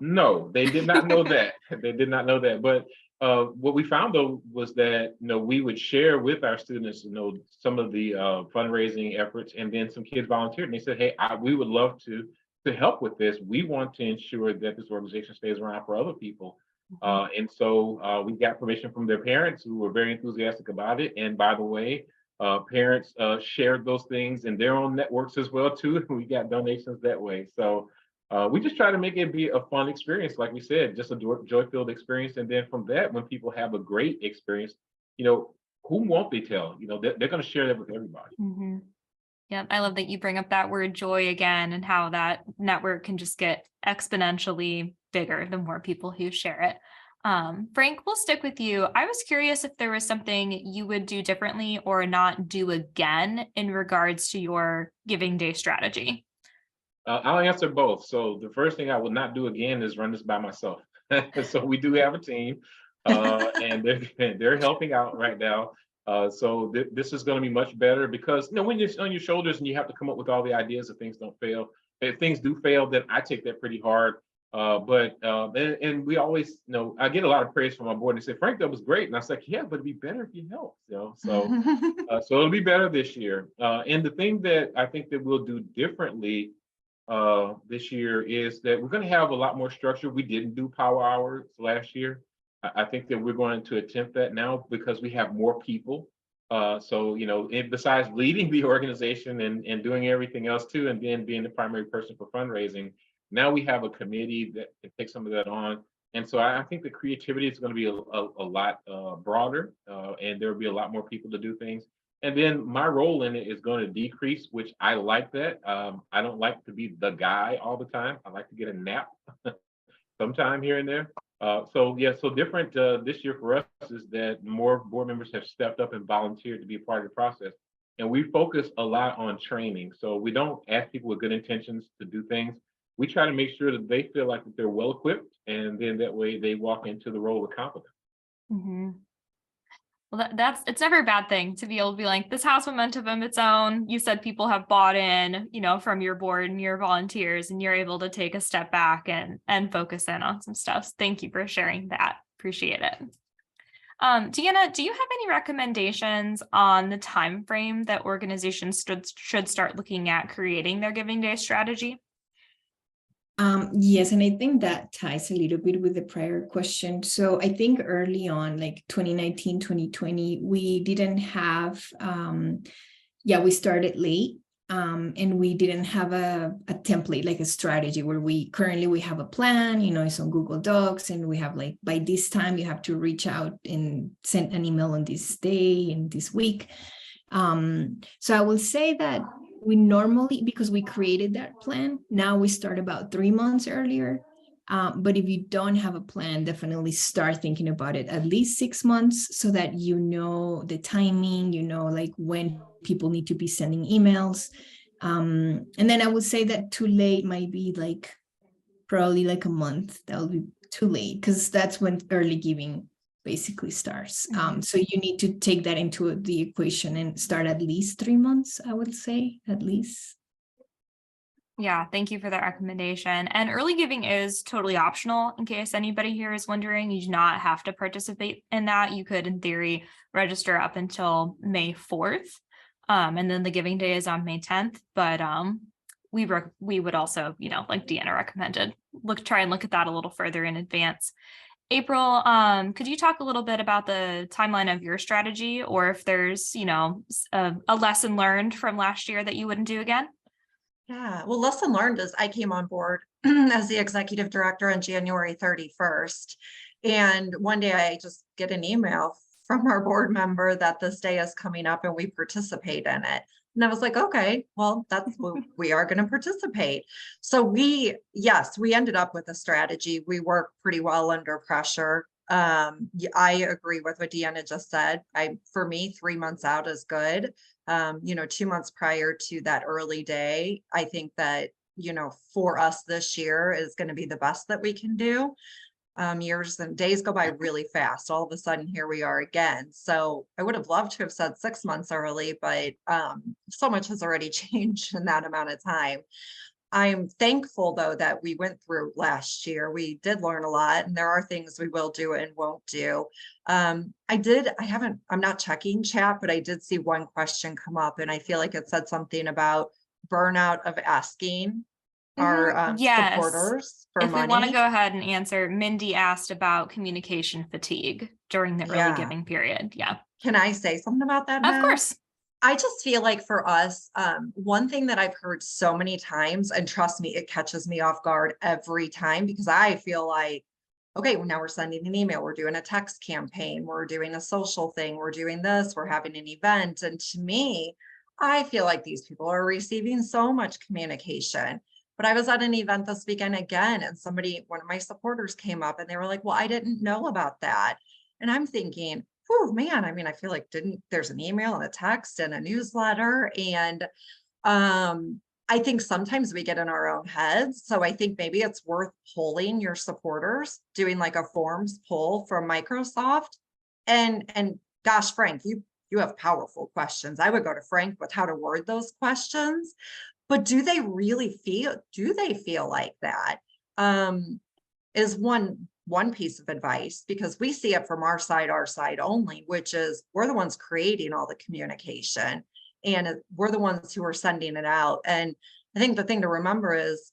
No, they did not know that. They did not know that. But what we found though was that we would share with our students some of the fundraising efforts, and then some kids volunteered and they said, hey, we would love to help with this. We want to ensure that this organization stays around for other people. And so we got permission from their parents, who were very enthusiastic about it. And by the way, parents shared those things in their own networks as well too. And we got donations that way. So we just try to make it be a fun experience, like we said, just a joy-filled experience. And then from that, when people have a great experience, who won't they tell? They're going to share that with everybody. Mm-hmm. Yep, I love that you bring up that word joy again, and how that network can just get exponentially bigger the more people who share it. Frank, we'll stick with you. I was curious if there was something you would do differently or not do again in regards to your Giving Day strategy. I'll answer both. So the first thing I would not do again is run this by myself. So we do have a team, and they're helping out right now. So this is going to be much better, because when you're on your shoulders and you have to come up with all the ideas, if things don't fail. If things do fail, then I take that pretty hard. But we always, I get a lot of praise from my board. They say, Frank, that was great. And I was like, yeah, but it'd be better if you helped. So it'll be better this year. And the thing that I think that we'll do differently this year is that we're going to have a lot more structure. We didn't do power hours last year. I think that we're going to attempt that now because we have more people. So, besides leading the organization and doing everything else too, and then being the primary person for fundraising, now we have a committee that can take some of that on. And so I think the creativity is going to be a lot broader, and there will be a lot more people to do things. And then my role in it is going to decrease, which I like that. I don't like to be the guy all the time. I like to get a nap sometime here and there. So different this year for us is that more board members have stepped up and volunteered to be a part of the process. And we focus a lot on training. So we don't ask people with good intentions to do things. We try to make sure that they feel like that they're well equipped, and then that way they walk into the role with confidence. Mm-hmm. Well, it's never a bad thing to be able to be like, this has momentum of its own. You said people have bought in, from your board and your volunteers, and you're able to take a step back and focus in on some stuff. So thank you for sharing that. Appreciate it. Deanna, do you have any recommendations on the time frame that organizations should start looking at creating their Giving Day strategy? Yes, and I think that ties a little bit with the prior question. So I think early on, like 2019, 2020, we didn't have, we started late. And we didn't have a template, like a strategy where we have a plan, it's on Google Docs, and we have like, by this time you have to reach out and send an email on this day and this week. So I will say that we normally, because we created that plan, now we start about 3 months earlier. But if you don't have a plan, definitely start thinking about it at least 6 months, so that the timing, like when people need to be sending emails. And then I would say that too late might be like probably like a month. That will be too late, because that's when early giving basically starts. So you need to take that into the equation and start at least 3 months, I would say, at least. Yeah, thank you for that recommendation. And early giving is totally optional. In case anybody here is wondering, you do not have to participate in that. You could, in theory, register up until May 4th. And then the Giving Day is on May 10th. But we would also, like Deanna recommended, try and look at that a little further in advance. April, could you talk a little bit about the timeline of your strategy, or if there's, a lesson learned from last year that you wouldn't do again? Yeah, well, lesson learned is I came on board as the executive director on January 31st. And one day I just get an email from our board member that this day is coming up and we participate in it. And I was like, okay, well, that's what we are going to participate. So we ended up with a strategy. We work pretty well under pressure. I agree with what Deanna just said. For me, 3 months out is good. 2 months prior to that early day, I think that, for us this year is going to be the best that we can do. Years and days go by really fast. All of a sudden, here we are again. So I would have loved to have said 6 months early, but so much has already changed in that amount of time. I'm thankful, though, that we went through last year. We did learn a lot, and there are things we will do and won't do. I'm not checking chat, but I did see one question come up, and I feel like it said something about burnout of asking our Yes. supporters for If money. we want to go ahead and answer, Mindy asked about communication fatigue during the early giving period. Yeah. Can I say something about that? Of course. I just feel like for us, one thing that I've heard so many times, and trust me, it catches me off guard every time, because I feel like, okay, well, now we're sending an email, we're doing a text campaign, we're doing a social thing, we're doing this, we're having an event. And to me, I feel like these people are receiving so much communication. But I was at an event this weekend again, and one of my supporters came up and they were like, well, I didn't know about that. And I'm thinking, oh man, I mean, I feel like there's an email and a text and a newsletter. And I think sometimes we get in our own heads. So I think maybe it's worth polling your supporters, doing like a forms poll from Microsoft. And gosh, Frank, you have powerful questions. I would go to Frank with how to word those questions. But do they feel like that? Is one piece of advice, because we see it from our side only, which is we're the ones creating all the communication and we're the ones who are sending it out. And I think the thing to remember is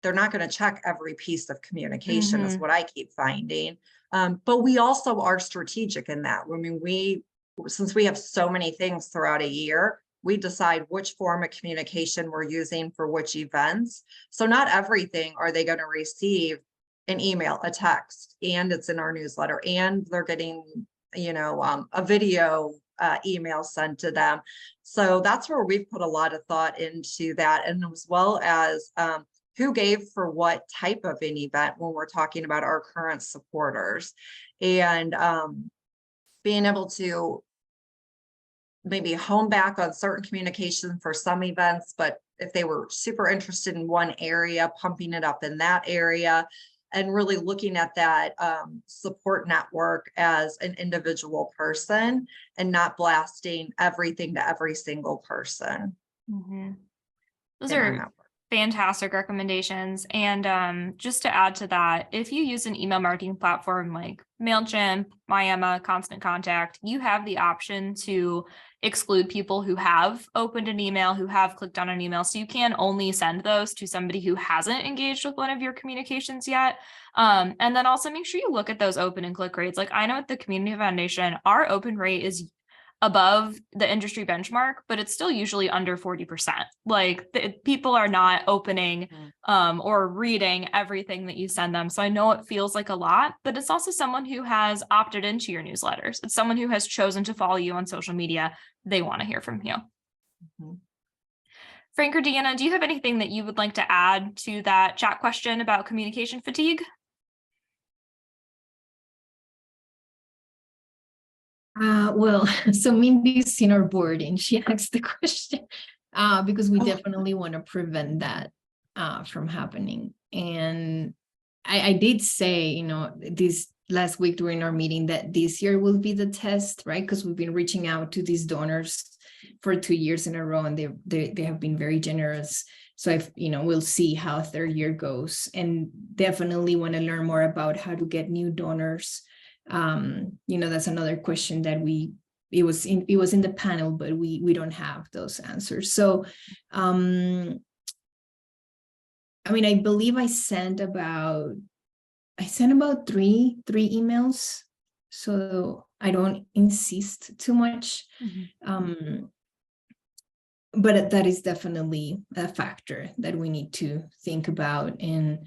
they're not going to check every piece of communication is what I keep finding. But we also are strategic in that. I mean, since we have so many things throughout a year, we decide which form of communication we're using for which events. So not everything are they going to receive an email, a text, and it's in our newsletter, and they're getting, a video email sent to them. So that's where we've put a lot of thought into that, and as well as who gave for what type of an event when we're talking about our current supporters, and being able to maybe hone back on certain communication for some events, but if they were super interested in one area, pumping it up in that area. and really looking at that support network as an individual person and not blasting everything to every single person. Mhm. Those in our are network. fantastic recommendations. And just to add to that, if you use an email marketing platform like MailChimp, MyEmma, Constant Contact, you have the option to exclude people who have opened an email, who have clicked on an email. So you can only send those to somebody who hasn't engaged with one of your communications yet. And then also make sure you look at those open and click rates. Like I know at the Community Foundation, our open rate is above the industry benchmark, but it's still usually under 40%. Like people are not opening or reading everything that you send them. So I know it feels like a lot, but it's also someone who has opted into your newsletters. It's someone who has chosen to follow you on social media. They want to hear from you. Mhm. Frank or Deanna, do you have anything that you would like to add to that chat question about communication fatigue? Well, so Mindy's in our board and she asked the question because we definitely want to prevent that from happening. And I did say, you know, this last week during our meeting that this year will be the test, right? Because we've been reaching out to these donors for 2 years in a row and they have been very generous. So we'll see how third year goes, and definitely want to learn more about how to get new donors. That's another question that it was in the panel, but we don't have those answers. So I believe I sent about 3 emails, so I don't insist too much. But that is definitely a factor that we need to think about, and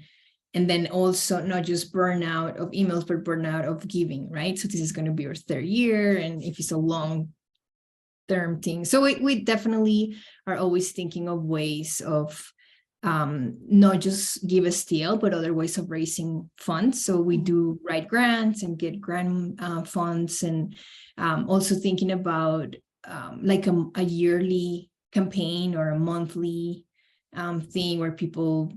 then also not just burnout of emails, but burnout of giving, right? So this is going to be our third year, and if it's a long-term thing. So we definitely are always thinking of ways of not just give STL, but other ways of raising funds. So we do write grants and get grant funds, and also thinking about like a yearly campaign or a monthly thing where people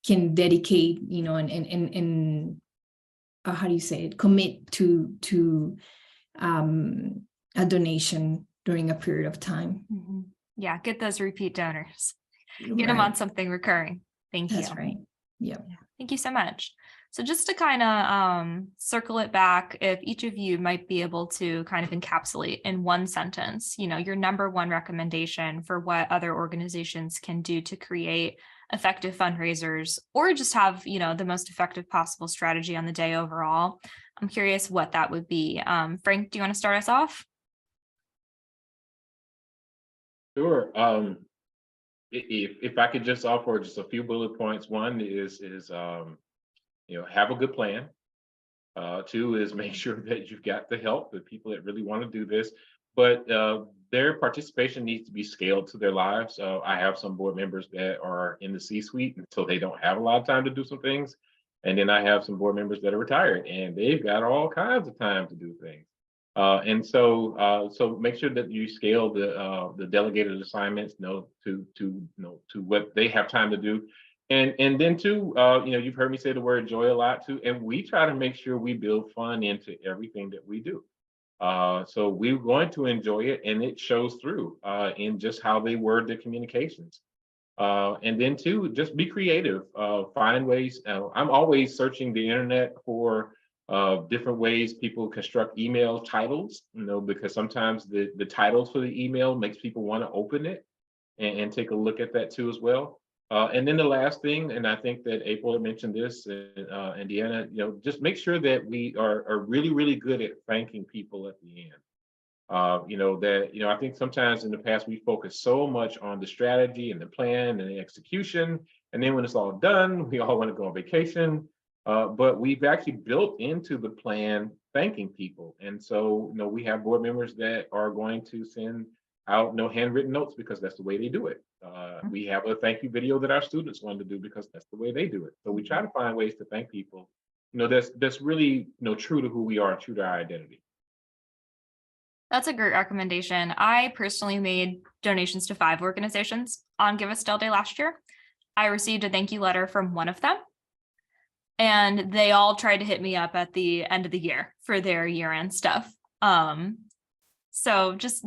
can dedicate, and how do you say it? Commit to a donation during a period of time. Yeah, get those repeat donors. Get Right. them on something recurring. Thank you. That's right. Yeah. Thank you so much. So just to kind of circle it back, if each of you might be able to kind of encapsulate in one sentence, your number one recommendation for what other organizations can do to create effective fundraisers, or just have, the most effective possible strategy on the day overall. I'm curious what that would be. Frank, do you want to start us off? Sure. If I could just offer just a few bullet points. One is have a good plan. 2 is make sure that you've got the help, the people that really want to do this, but their participation needs to be scaled to their lives. I have some board members that are in the C-suite, and so they don't have a lot of time to do some things. And then I have some board members that are retired, and they've got all kinds of time to do things. And so make sure that you scale the delegated assignments, to what they have time to do. And then 2, you've heard me say the word joy a lot too, and we try to make sure we build fun into everything that we do. So we're going to enjoy it, and it shows through in just how they word their communications. And then 2, just be creative, find ways. I'm always searching the internet for different ways people construct email titles, because sometimes the titles for the email makes people want to open it and take a look at that too as well. And then the last thing, and I think that April had mentioned this, and Deanna, just make sure that we are really, really good at thanking people at the end. I think sometimes in the past we focus so much on the strategy and the plan and the execution, and then when it's all done, we all want to go on vacation. But we've actually built into the plan thanking people, and so we have board members that are going to send out handwritten notes because that's the way they do it. We have a thank you video that our students want to do because that's the way they do it. So we try to find ways to thank people, that's really true to who we are, true to our identity. That's a great recommendation. I personally made donations to 5 organizations on Give a STL Day last year. I received a thank you letter from one of them. And they all tried to hit me up at the end of the year for their year-end stuff. So just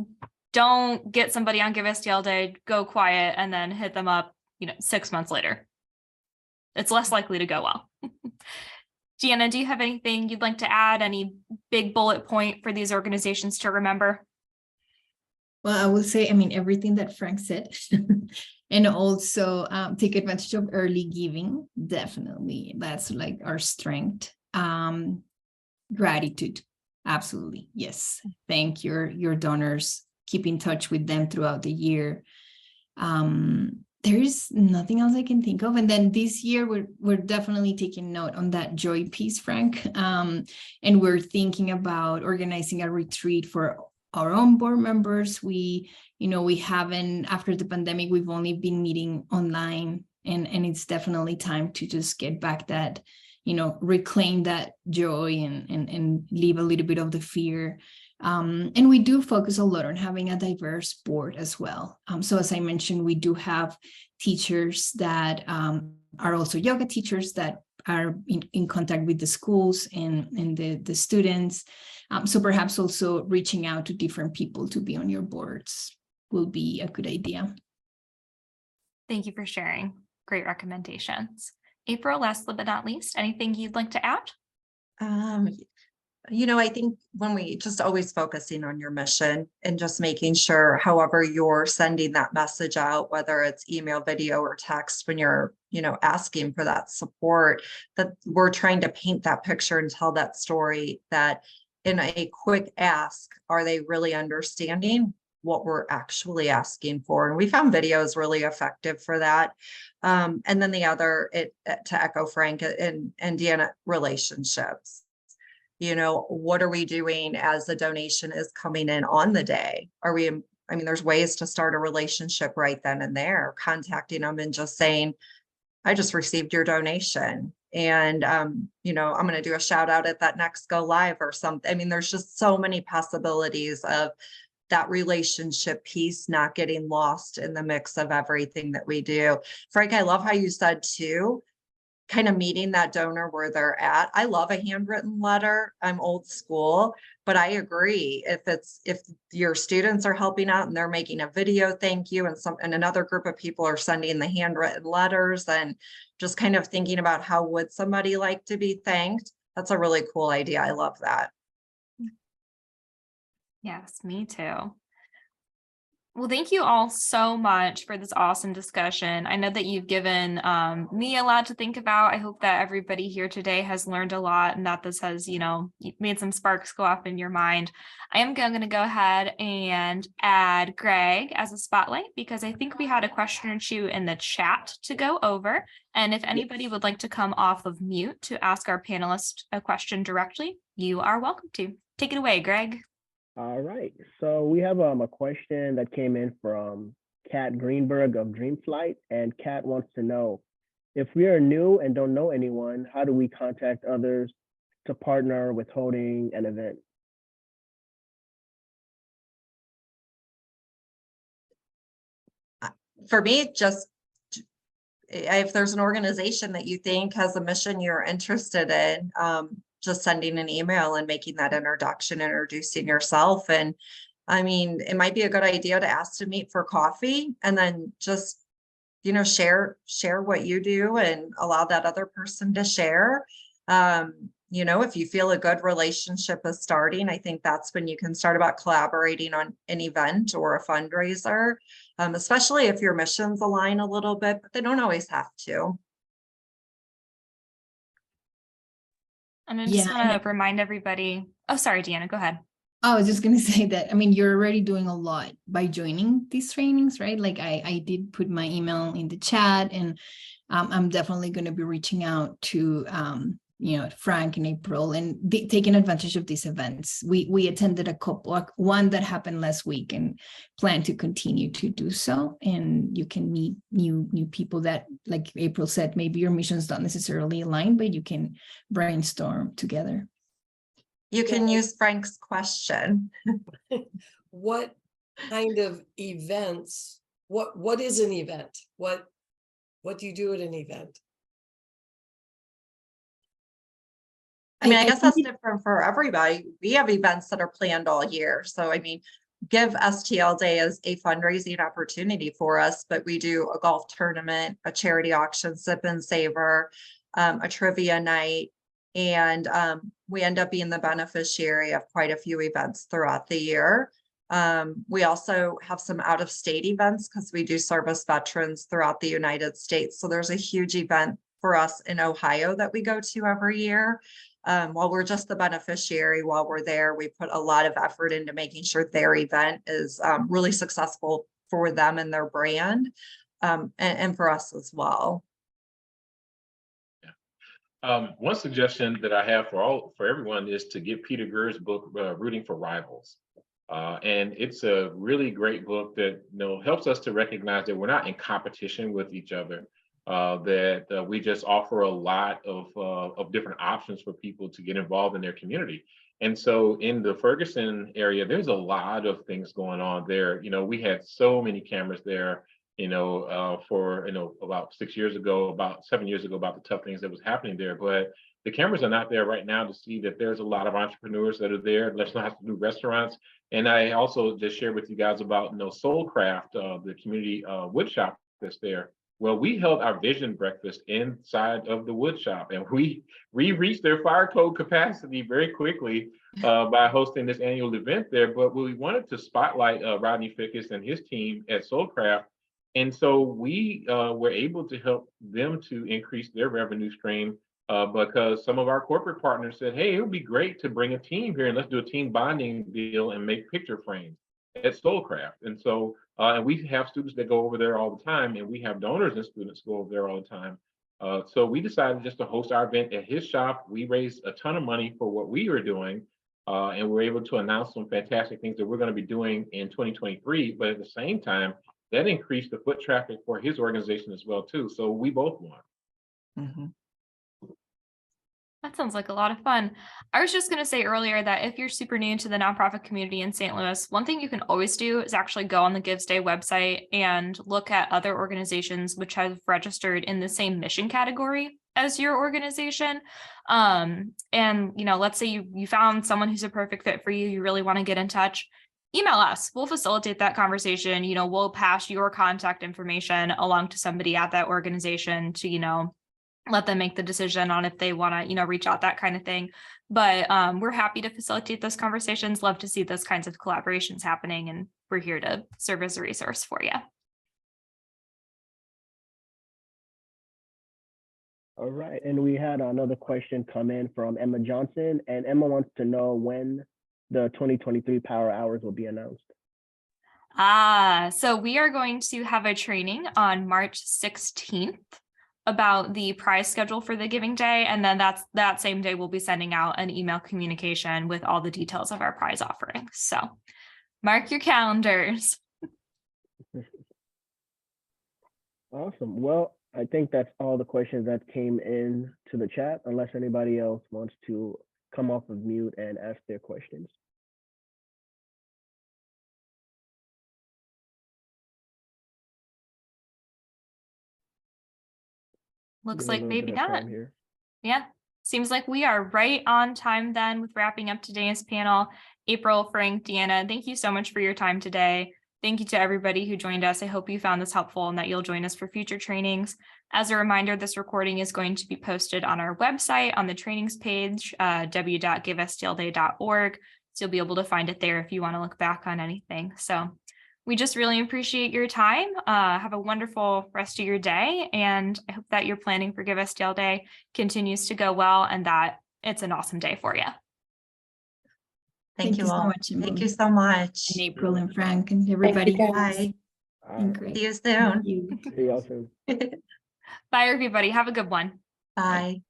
don't get somebody on Give STL Day, go quiet, and then hit them up, 6 months later. It's less likely to go well. Deanna, do you have anything you'd like to add? Any big bullet point for these organizations to remember? Well, I will say, everything that Frank said, and also take advantage of early giving. Definitely, that's like our strength. Gratitude, absolutely, yes. Thank your donors. Keep in touch with them throughout the year. There's nothing else I can think of. And then this year, we're definitely taking note on that joy piece, Frank. And we're thinking about organizing a retreat for our own board members. We haven't, after the pandemic, we've only been meeting online, and it's definitely time to just get back that, reclaim that joy and leave a little bit of the fear. And we do focus a lot on having a diverse board as well. So as I mentioned, we do have teachers that are also yoga teachers that are in contact with the schools and the students. So perhaps also reaching out to different people to be on your boards will be a good idea. Thank you for sharing. Great recommendations. April, last but not least, anything you'd like to add? I think when we just always focusing on your mission and just making sure, however you're sending that message out, whether it's email, video, or text, when you're, asking for that support, that we're trying to paint that picture and tell that story, that in a quick ask, are they really understanding what we're actually asking for? And we found videos really effective for that. And then the other, to echo Frank and Deanna, relationships. What are we doing as the donation is coming in on the day? There's ways to start a relationship right then and there, contacting them and just saying, I just received your donation. And, I'm going to do a shout out at that next go live or something. There's just so many possibilities of that relationship piece not getting lost in the mix of everything that we do. Frank, I love how you said too, kind of meeting that donor where they're at. I love a handwritten letter. I'm old school, but I agree. If your students are helping out and they're making a video thank you, and another group of people are sending the handwritten letters, and just kind of thinking about how would somebody like to be thanked. That's a really cool idea. I love that. Yes, me too. Well, thank you all so much for this awesome discussion. I know that you've given me a lot to think about. I hope that everybody here today has learned a lot and that this has, made some sparks go off in your mind. I am going to go ahead and add Greg as a spotlight because I think we had a question or two in the chat to go over. And if anybody would like to come off of mute to ask our panelist a question directly, you are welcome to. Take it away, Greg. All right, so we have a question that came in from Kat Greenberg of Dreamflight, and Kat wants to know, if we are new and don't know anyone, how do we contact others to partner with holding an event? For me, just if there's an organization that you think has a mission you're interested in, just sending an email and making that introduction, introducing yourself. And it might be a good idea to ask to meet for coffee and then just, share what you do and allow that other person to share. If you feel a good relationship is starting, I think that's when you can start about collaborating on an event or a fundraiser, especially if your missions align a little bit, but they don't always have to. And I just want to remind everybody. Oh, sorry, Deanna, go ahead. I was just going to say that, you're already doing a lot by joining these trainings, right? Like I did put my email in the chat, and I'm definitely going to be reaching out to, Frank and April and taking advantage of these events. We attended a couple, one that happened last week, and plan to continue to do so. And you can meet new people that, like April said, maybe your missions don't necessarily align, but you can brainstorm together. You can use Frank's question. What kind of events? What is an event? What do you do at an event? I mean, I guess that's think different for everybody. We have events that are planned all year. So I mean, Give STL Day is a fundraising opportunity for us, but we do a golf tournament, a charity auction, sip and savor, a trivia night, and we end up being the beneficiary of quite a few events throughout the year. We also have some out-of-state events because we do service veterans throughout the United States. So there's a huge event for us in Ohio that we go to every year. While we're just the beneficiary, while we're there, we put a lot of effort into making sure their event is really successful for them and their brand, and for us as well. One suggestion that I have for everyone is to get Peter Gur's book, Rooting for Rivals. And it's a really great book that helps us to recognize that we're not in competition with each other. That we just offer a lot of different options for people to get involved in their community. And so in the Ferguson area, there's a lot of things going on there. We had so many cameras there, for, about 6 years ago, about 7 years ago, about the tough things that was happening there. But the cameras are not there right now to see that there's a lot of entrepreneurs that are there. Let's not have to do restaurants. And I also just shared with you guys about, Soulcraft, the community wood shop that's there. Well, we held our vision breakfast inside of the wood shop, and we reached their fire code capacity very quickly by hosting this annual event there. But we wanted to spotlight Rodney Fickus and his team at Soulcraft. And so we were able to help them to increase their revenue stream because some of our corporate partners said, hey, it would be great to bring a team here and let's do a team bonding deal and make picture frames at Soulcraft. And so, and we have students that go over there all the time, and we have donors and students go over there all the time. So we decided just to host our event at his shop. We raised a ton of money for what we were doing, and we're able to announce some fantastic things that we're going to be doing in 2023. But at the same time, that increased the foot traffic for his organization as well, too. So we both won. Mm-hmm. That sounds like a lot of fun. I was just going to say earlier that if you're super new to the nonprofit community in St. Louis, one thing you can always do is actually go on the Gives Day website and look at other organizations which have registered in the same mission category as your organization. And, let's say you found someone who's a perfect fit for you, you really want to get in touch, email us. We'll facilitate that conversation. We'll pass your contact information along to somebody at that organization to, let them make the decision on if they want to, reach out, that kind of thing. But we're happy to facilitate those conversations, love to see those kinds of collaborations happening, and we're here to serve as a resource for you. All right, and we had another question come in from Emma Johnson, and Emma wants to know when the 2023 Power Hours will be announced. So we are going to have a training on March 16th. About the prize schedule for the giving day. And then that same day, we'll be sending out an email communication with all the details of our prize offering. So mark your calendars. Awesome. Well, I think that's all the questions that came in to the chat, unless anybody else wants to come off of mute and ask their questions. Looks like maybe not. Yeah, seems like we are right on time then with wrapping up today's panel. April, Frank, Deanna, thank you so much for your time today. Thank you to everybody who joined us. I hope you found this helpful and that you'll join us for future trainings. As a reminder, this recording is going to be posted on our website on the trainings page, w.givestlday.org. So you'll be able to find it there if you want to look back on anything. So we just really appreciate your time. Have a wonderful rest of your day. And I hope that your planning for Give STL Day continues to go well and that it's an awesome day for you. Thank you all. so much. Thank you so much. And April and Frank and everybody. Bye. Great. See you soon. See y'all soon. Bye, everybody. Have a good one. Bye.